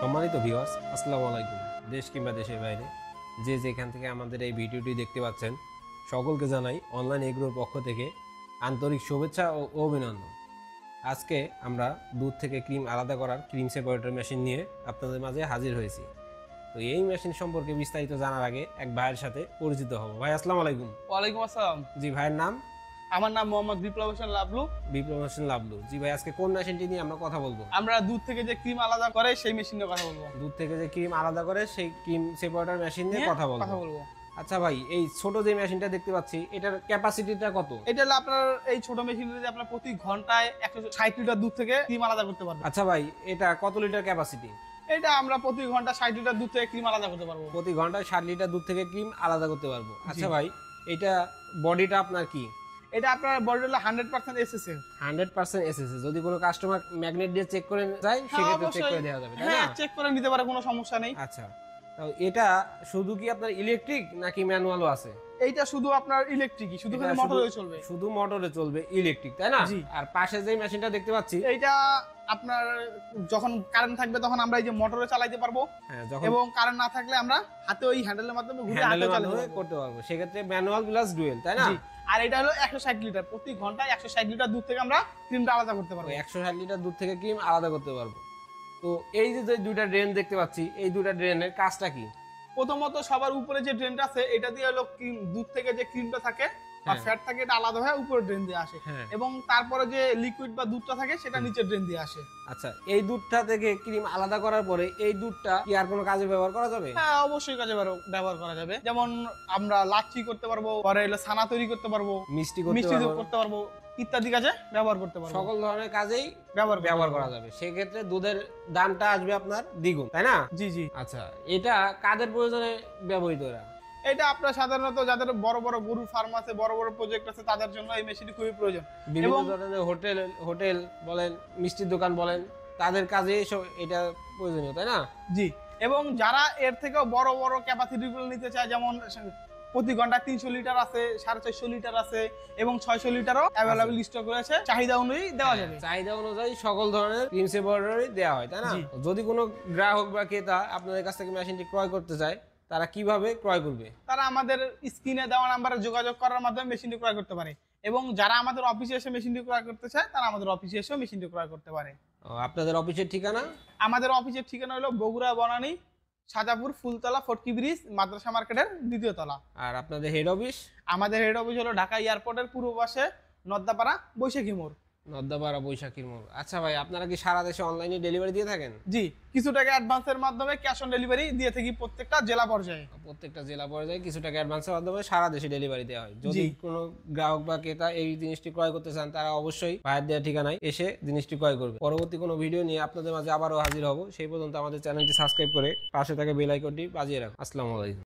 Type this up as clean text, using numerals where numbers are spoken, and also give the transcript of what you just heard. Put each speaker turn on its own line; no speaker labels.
সম্মানিত ভিউয়ার্স, আসসালামু আলাইকুম। দেশ কিংবা দেশের বাইরে যে যেখান থেকে আমাদের এই ভিডিওটি দেখতে পাচ্ছেন, সকলকে জানাই অনলাইন এগ্রোর পক্ষ থেকে আন্তরিক শুভেচ্ছা ও অভিনন্দন। আজকে আমরা দুধ থেকে ক্রিম আলাদা করার ক্রিম সেপারেটর মেশিন নিয়ে আপনাদের মাঝে হাজির হয়েছি। তো এই মেশিন সম্পর্কে বিস্তারিত জানার আগে এক ভাইয়ের সাথে পরিচিত হব। ভাই আসসালামু আলাইকুম।
ওয়ালাইকুম আসসালাম।
জি, ভাইয়ের নাম?
আমার নাম মোহাম্মদ বিপ্লব হোসেন লাবলু।
বিপ্লব হোসেন লাবলু। জি ভাই, আজকে কোন মেশিনটি নিয়ে আমরা কথা বলবো?
আমরা দুধ থেকে যে ক্রিম আলাদা করে সেই মেশিন নিয়ে কথা বলবো।
দুধ থেকে যে ক্রিম আলাদা করে সেই ক্রিম সেপারেটর মেশিন নিয়ে কথা বলবো। আচ্ছা ভাই, এই ছোট যে মেশিনটা দেখতে পাচ্ছি, এটার ক্যাপাসিটিটা কত?
এটা হলো আপনার এই ছোট মেশিনটাতে আপনার প্রতি ঘন্টায় 160 লিটার দুধ থেকে ক্রিম আলাদা করতে পারবেন।
আচ্ছা ভাই, এটা কত লিটার ক্যাপাসিটি?
এটা আমরা প্রতি ঘন্টা 60 লিটার দুধ থেকে ক্রিম আলাদা করতে পারবো।
প্রতি ঘন্টায় 60 লিটার দুধ থেকে ক্রিম আলাদা করতে পারবো। আচ্ছা ভাই, এটা বডিটা আপনার কি?
এটা আপনার বডি হলো 100% এসএসএল।
100% এসএসএস। যদি কোনো কাস্টমার ম্যাগনেট দিয়ে চেক করে যায়, সেক্ষেত্রে চেক করে দেওয়া যাবে, তাই না?
হ্যাঁ, চেক করে নিতে পারে, কোনো সমস্যা নেই।
আচ্ছা, তো এটা শুধু কি আপনার ইলেকট্রিক নাকি ম্যানুয়ালও আছে?
এইটা শুধু আপনার ইলেকট্রিকই, শুধু খালি মোটরে চলবে।
শুধু মোটরে চলবে, ইলেকট্রিক, তাই না?
জি।
আর পাশে যে মেশিনটা দেখতে পাচ্ছি,
এইটা আপনার যখন কারেন্ট থাকবে তখন আমরা এই যে মোটরে চালাতে পারবো,
হ্যাঁ, যখন
এবং কারেন্ট না থাকলে আমরা হাতে ওই হ্যান্ডেলের মাধ্যমে ঘুরে হাতে
হ্যান্ডেলের
চালাতে
মাধ্যমে
পারবো।
করতে পারবো। সেক্ষেত্রে ম্যানুয়াল প্লাস ডুয়েল, তাই না?
জি। আর এটা হলো 160 লিটার, প্রতি ঘন্টায় 160 লিটার দুধ থেকে আমরা ক্রিমটা আলাদা করতে পারবো।
160 লিটার দুধ থেকে ক্রিম আলাদা করতে পারবো। তো এই যে দুইটা ড্রেন দেখতে পাচ্ছি, এই দুইটা ড্রেনের কাজটা কি?
প্রথমত সবার উপরে যে ড্রেনটা আছে, এটা দিয়ে হলো ক্রিম, দুধ থেকে যে ক্রিমটা থাকে বা ফ্যাট থাকে, এটা আলাদা হয়ে উপরে ড্রেন দিয়ে আসে, এবং তারপরে যে লিকুইড বা দুধটা থাকে সেটা নিচে ড্রেন দিয়ে আসে।
আচ্ছা, এই দুধটা থেকে ক্রিম আলাদা করার পরে এই দুধটা কি আর কোনো কাজে ব্যবহার করা যাবে?
হ্যাঁ, অবশ্যই কাজে ব্যবহার করা যাবে। যেমন আমরা লাচ্ছি করতে পারবো, পরে হলো ছানা তৈরি করতে পারবো,
মিষ্টি
করতে পারবো, ইত্যাদি কাজে ব্যবহার করতে পারবো।
সকল ধরনের কাজেই
ব্যবহার
করা যাবে। সেক্ষেত্রে দুধের দামটা আসবে আপনার দ্বিগুণ, তাই না?
জি জি।
আচ্ছা, এটা কাদের প্রয়োজনে ব্যবহৃত?
এটা আপনার সাধারণত যাদের বড় বড় গরুর ফার্ম আছে, বড় বড় প্রজেক্ট আছে, তাদের জন্য এই মেশিনটি খুবই প্রয়োজন।
বিভিন্ন ধরনের হোটেল বলেন, মিষ্টির দোকান বলেন, তাদের কাজে এটা প্রয়োজনীয়, তাই না?
জি। এবং যারা এর থেকেও বড় বড় ক্যাপাসিটি গুলো নিতে চায়, যেমন প্রতি ঘন্টায় 300 লিটার আছে, 450 লিটার আছে, এবং 600 লিটারও অ্যাভেলেবল স্টক রয়েছে। চাহিদা অনুযায়ী দেওয়া যাবে।
চাহিদা অনুযায়ী সকল ধরনের ক্রিম সেপারেটরই দেওয়া হয়, তাই না? যদি কোনো গ্রাহক বা ক্রেতা আপনাদের কাছ থেকে মেশিনটি ক্রয় করতে চায়, তারা কিভাবে ক্রয় করবে?
তারা আমাদের স্ক্রিনে দেওয়া নাম্বারে যোগাযোগ করার মাধ্যমে মেশিনটি ক্রয় করতে পারে, এবং যারা আমাদের অফিসে এসে মেশিনটি ক্রয় করতে চায়, তারা আমাদের অফিসে এসেও মেশিনটি ক্রয় করতে পারে।
আপনাদের অফিসের ঠিকানা?
আমাদের অফিসের ঠিকানা হলো বগুড়া বনানী, সাজাপুর ফুলতলা, ফটকি ব্রিজ, মাদ্রাসা মার্কেটের 2য় তলা।
আর আপনাদের হেড অফিস?
আমাদের হেড অফিস হলো ঢাকা এয়ারপোর্টের পূর্ব পাশে, নদ্দাপাড়া, বৈশাখী মোড়।
নদ্দাপাড়া, বৈশাখীর মোড়। আচ্ছা ভাই, আপনারা কি সারা দেশে অনলাইনে ডেলিভারি দিয়ে থাকেন?
জি, কিছু টাকা অ্যাডভান্সের মাধ্যমে ক্যাশ অন ডেলিভারি দিয়ে থাকি প্রত্যেকটা জেলা পর্যায়ে।
কিছু টাকা অ্যাডভান্সের মাধ্যমে সারা দেশে ডেলিভারি দেওয়া হয়। যদি কোনো গ্রাহক বা ক্রেতা এই জিনিসটি ক্রয় করতে চান, তারা অবশ্যই ভাইয়ের দেওয়া ঠিকানায় এসে জিনিসটি ক্রয় করবে। পরবর্তী কোনো ভিডিও নিয়ে আপনাদের মাঝে আবারও হাজির হব। সেই পর্যন্ত আমাদের চ্যানেলটি সাবস্ক্রাইব করে পাশে থাকা বেল আইকনটি বাজিয়ে রাখুন। আসসালামু আলাইকুম।